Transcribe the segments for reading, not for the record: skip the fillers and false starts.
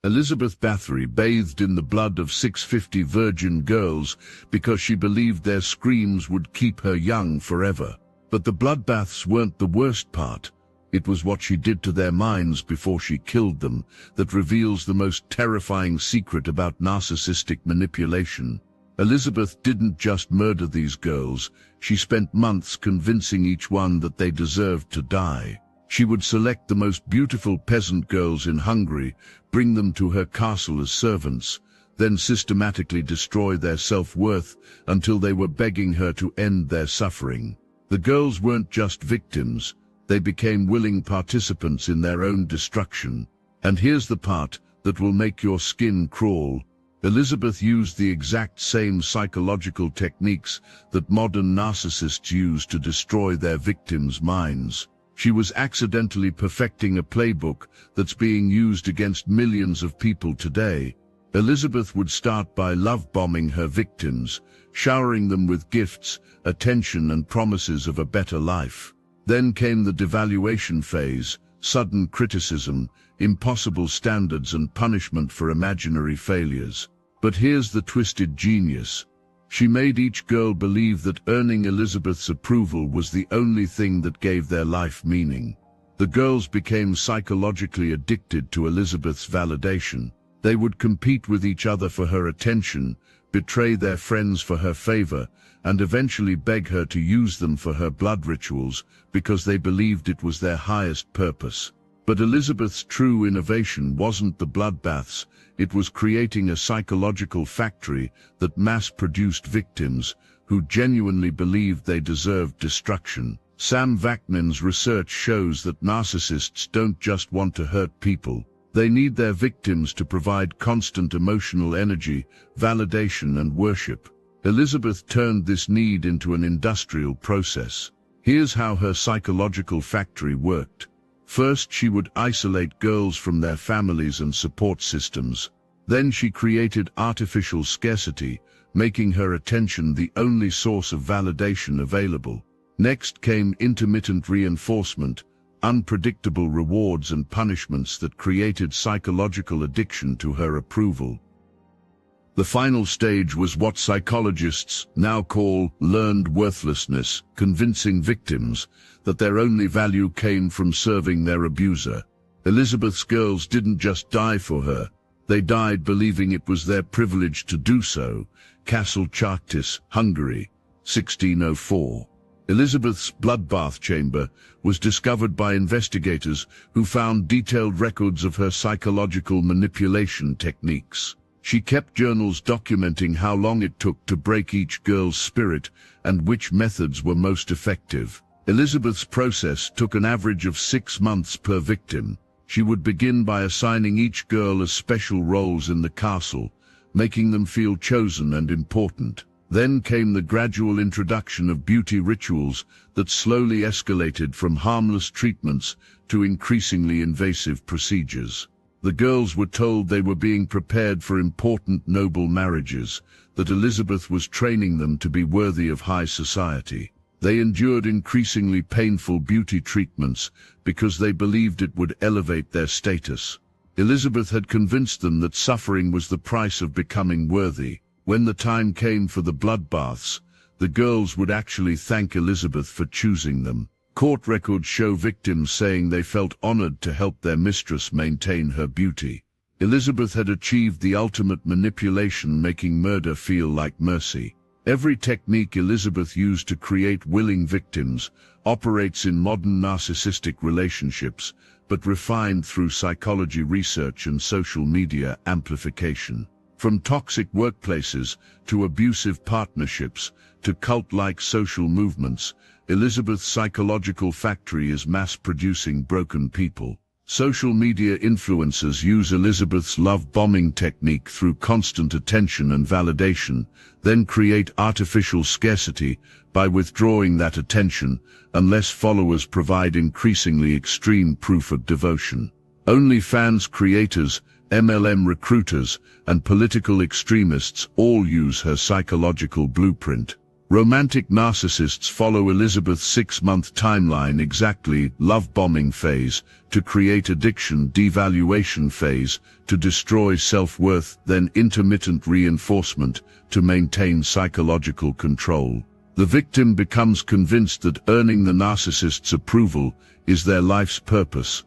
Elizabeth Báthory bathed in the blood of 650 virgin girls because she believed their screams would keep her young forever. But the bloodbaths weren't the worst part. It was what she did to their minds before she killed them that reveals the most terrifying secret about narcissistic manipulation. Elizabeth didn't just murder these girls, she spent months convincing each one that they deserved to die. She would select the most beautiful peasant girls in Hungary, bring them to her castle as servants, then systematically destroy their self-worth until they were begging her to end their suffering. The girls weren't just victims, they became willing participants in their own destruction. And here's the part that will make your skin crawl. Elizabeth used the exact same psychological techniques that modern narcissists use to destroy their victims' minds. She was accidentally perfecting a playbook that's being used against millions of people today. Elizabeth would start by love-bombing her victims, showering them with gifts, attention and promises of a better life. Then came the devaluation phase, sudden criticism, impossible standards and punishment for imaginary failures. But here's the twisted genius. She made each girl believe that earning Elizabeth's approval was the only thing that gave their life meaning. The girls became psychologically addicted to Elizabeth's validation. They would compete with each other for her attention, betray their friends for her favor, and eventually beg her to use them for her blood rituals because they believed it was their highest purpose. But Elizabeth's true innovation wasn't the bloodbaths, it was creating a psychological factory that mass-produced victims who genuinely believed they deserved destruction. Sam Vaknin's research shows that narcissists don't just want to hurt people. They need their victims to provide constant emotional energy, validation and worship. Elizabeth turned this need into an industrial process. Here's how her psychological factory worked. First, she would isolate girls from their families and support systems. Then she created artificial scarcity, making her attention the only source of validation available. Next came intermittent reinforcement, unpredictable rewards and punishments that created psychological addiction to her approval. The final stage was what psychologists now call learned worthlessness, convincing victims that their only value came from serving their abuser. Elizabeth's girls didn't just die for her, they died believing it was their privilege to do so. Castle Countess, Hungary, 1604. Elizabeth's bloodbath chamber was discovered by investigators who found detailed records of her psychological manipulation techniques. She kept journals documenting how long it took to break each girl's spirit and which methods were most effective. Elizabeth's process took an average of 6 months per victim. She would begin by assigning each girl as special roles in the castle, making them feel chosen and important. Then came the gradual introduction of beauty rituals that slowly escalated from harmless treatments to increasingly invasive procedures. The girls were told they were being prepared for important noble marriages, that Elizabeth was training them to be worthy of high society. They endured increasingly painful beauty treatments because they believed it would elevate their status. Elizabeth had convinced them that suffering was the price of becoming worthy. When the time came for the bloodbaths, the girls would actually thank Elizabeth for choosing them. Court records show victims saying they felt honored to help their mistress maintain her beauty. Elizabeth had achieved the ultimate manipulation, making murder feel like mercy. Every technique Elizabeth used to create willing victims operates in modern narcissistic relationships, but refined through psychology research and social media amplification. From toxic workplaces to abusive partnerships to cult-like social movements, Elizabeth's psychological factory is mass-producing broken people. Social media influencers use Elizabeth's love-bombing technique through constant attention and validation, then create artificial scarcity by withdrawing that attention unless followers provide increasingly extreme proof of devotion. OnlyFans creators, MLM recruiters, and political extremists all use her psychological blueprint. Romantic narcissists follow Elizabeth's 6-month timeline exactly: love-bombing phase, to create addiction; devaluation phase, to destroy self-worth; then intermittent reinforcement, to maintain psychological control. The victim becomes convinced that earning the narcissist's approval is their life's purpose.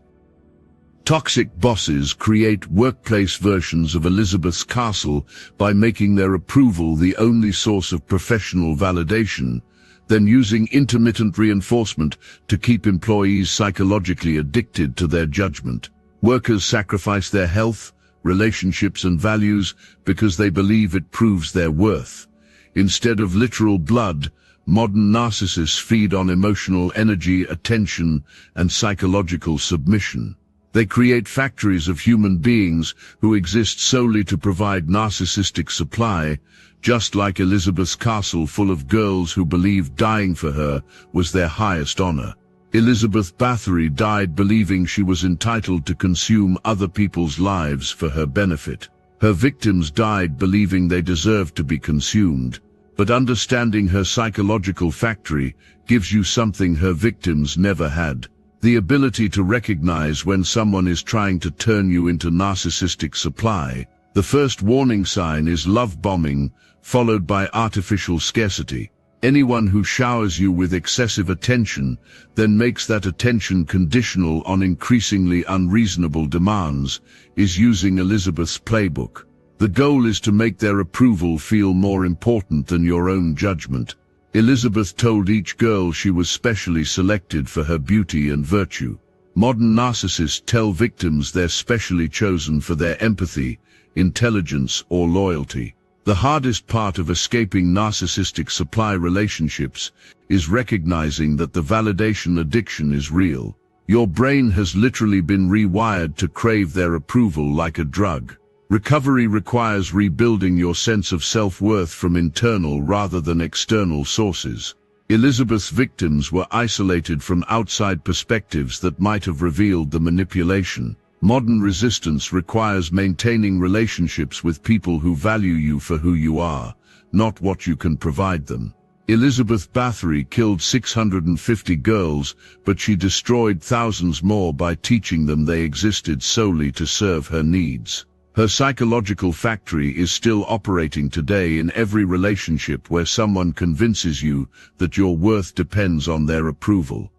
Toxic bosses create workplace versions of Elizabeth's castle by making their approval the only source of professional validation, then using intermittent reinforcement to keep employees psychologically addicted to their judgment. Workers sacrifice their health, relationships, and values because they believe it proves their worth. Instead of literal blood, modern narcissists feed on emotional energy, attention, and psychological submission. They create factories of human beings who exist solely to provide narcissistic supply, just like Elizabeth's castle full of girls who believed dying for her was their highest honor. Elizabeth Báthory died believing she was entitled to consume other people's lives for her benefit. Her victims died believing they deserved to be consumed. But understanding her psychological factory gives you something her victims never had: the ability to recognize when someone is trying to turn you into narcissistic supply. The first warning sign is love bombing, followed by artificial scarcity. Anyone who showers you with excessive attention, then makes that attention conditional on increasingly unreasonable demands, is using Elizabeth's playbook. The goal is to make their approval feel more important than your own judgment. Elizabeth told each girl she was specially selected for her beauty and virtue. Modern narcissists tell victims they're specially chosen for their empathy, intelligence, or loyalty. The hardest part of escaping narcissistic supply relationships is recognizing that the validation addiction is real. Your brain has literally been rewired to crave their approval like a drug. Recovery requires rebuilding your sense of self-worth from internal rather than external sources. Elizabeth's victims were isolated from outside perspectives that might have revealed the manipulation. Modern resistance requires maintaining relationships with people who value you for who you are, not what you can provide them. Elizabeth Báthory killed 650 girls, but she destroyed thousands more by teaching them they existed solely to serve her needs. Her psychological factory is still operating today in every relationship where someone convinces you that your worth depends on their approval.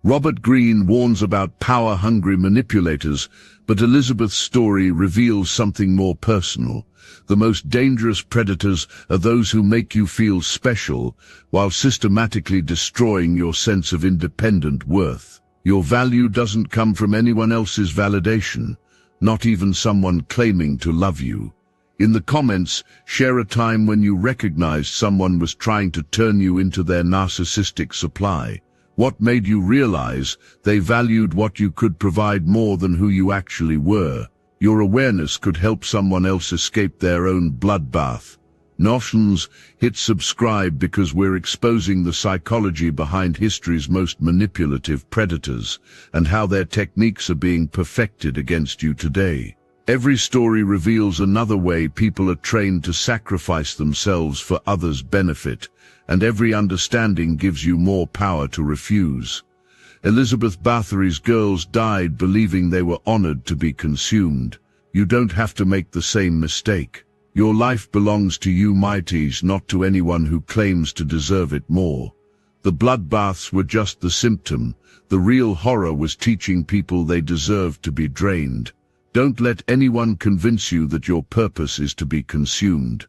Robert Greene warns about power-hungry manipulators, but Elizabeth's story reveals something more personal. The most dangerous predators are those who make you feel special, while systematically destroying your sense of independent worth. Your value doesn't come from anyone else's validation, not even someone claiming to love you. In the comments, share a time when you recognized someone was trying to turn you into their narcissistic supply. What made you realize they valued what you could provide more than who you actually were? Your awareness could help someone else escape their own bloodbath. Notions, hit subscribe because we're exposing the psychology behind history's most manipulative predators and how their techniques are being perfected against you today. Every story reveals another way people are trained to sacrifice themselves for others' benefit, and every understanding gives you more power to refuse. Elizabeth Báthory's girls died believing they were honored to be consumed. You don't have to make the same mistake. Your life belongs to you, mighties, not to anyone who claims to deserve it more. The bloodbaths were just the symptom. The real horror was teaching people they deserved to be drained. Don't let anyone convince you that your purpose is to be consumed.